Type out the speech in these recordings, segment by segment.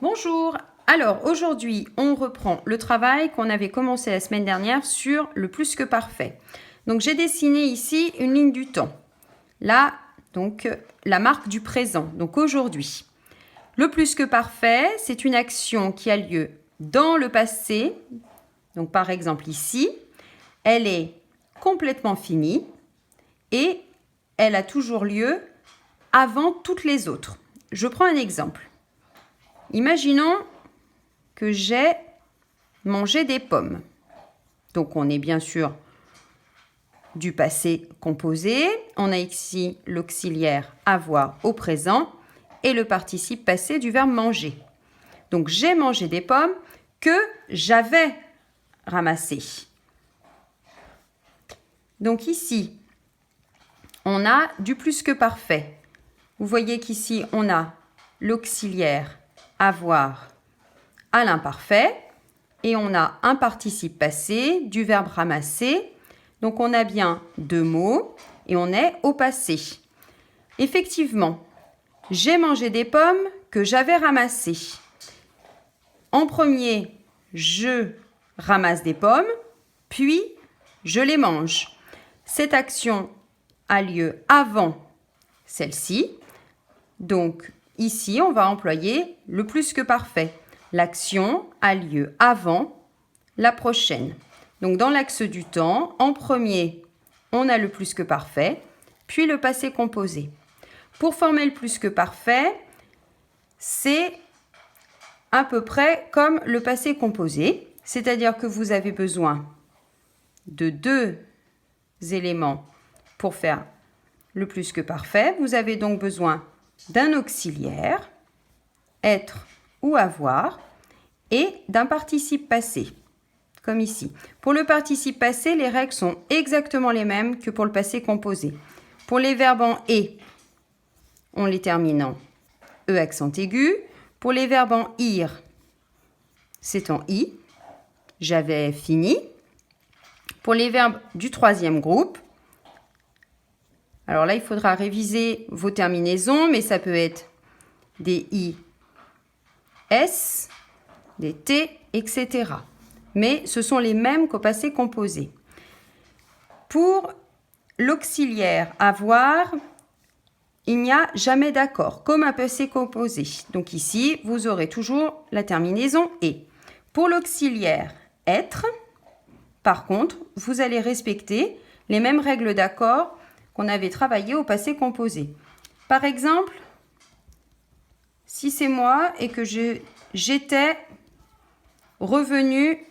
Bonjour. Alors aujourd'hui, on reprend le travail qu'on avait commencé la semaine dernière sur le plus que parfait. Donc j'ai dessiné ici une ligne du temps. Là, donc la marque du présent, donc aujourd'hui. Le plus que parfait, c'est une action qui a lieu dans le passé. Donc par exemple ici, elle est complètement finie et elle a toujours lieu avant toutes les autres. Je prends un exemple. Imaginons que j'ai mangé des pommes. Donc on est bien sûr du passé composé. On a ici l'auxiliaire avoir au présent et le participe passé du verbe manger. Donc j'ai mangé des pommes que j'avais ramassées. Donc ici, on a du plus que parfait. Vous voyez qu'ici, on a l'auxiliaire avoir à l'imparfait et on a un participe passé du verbe ramasser. Donc on a bien deux mots et on est au passé. Effectivement, j'ai mangé des pommes que j'avais ramassées. En premier, je ramasse des pommes, puis je les mange. Cette action a lieu avant celle-ci. Donc ici, on va employer le plus que parfait. L'action a lieu avant la prochaine. Donc dans l'axe du temps, en premier, on a le plus que parfait, puis le passé composé. Pour former le plus que parfait, c'est à peu près comme le passé composé, c'est-à-dire que vous avez besoin de deux éléments pour faire le plus que parfait. Vous avez donc besoin d'un auxiliaire, être ou avoir, et d'un participe passé, comme ici. Pour le participe passé, les règles sont exactement les mêmes que pour le passé composé. Pour les verbes en « et », on les termine en « e » accent aigu. Pour les verbes en « ir », c'est en « i ». J'avais fini. Pour les verbes du troisième groupe, alors là, il faudra réviser vos terminaisons, mais ça peut être des i, s, des t, etc. Mais ce sont les mêmes qu'au passé composé. Pour l'auxiliaire avoir, il n'y a jamais d'accord, comme un passé composé. Donc ici, vous aurez toujours la terminaison « et ». Pour l'auxiliaire être, par contre, vous allez respecter les mêmes règles d'accord qu'on avait travaillé au passé composé. Par exemple, si c'est moi et que j'étais revenue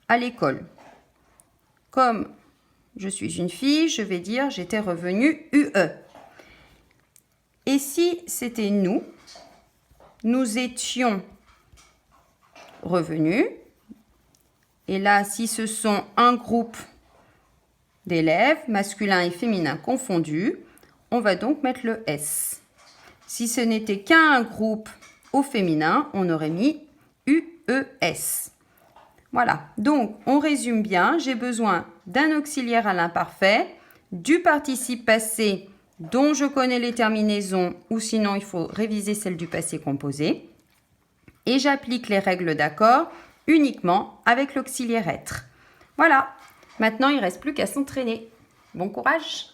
à l'école. Comme je suis une fille, je vais dire j'étais revenue UE. Et si c'était nous, nous étions revenus. Et là, si ce sont un groupe d'élèves, masculin et féminin confondus, on va donc mettre le S. Si ce n'était qu'un groupe au féminin, on aurait mis UES. Voilà, donc on résume bien, j'ai besoin d'un auxiliaire à l'imparfait, du participe passé dont je connais les terminaisons ou sinon il faut réviser celle du passé composé. Et j'applique les règles d'accord uniquement avec l'auxiliaire être. Voilà, maintenant il ne reste plus qu'à s'entraîner. Bon courage!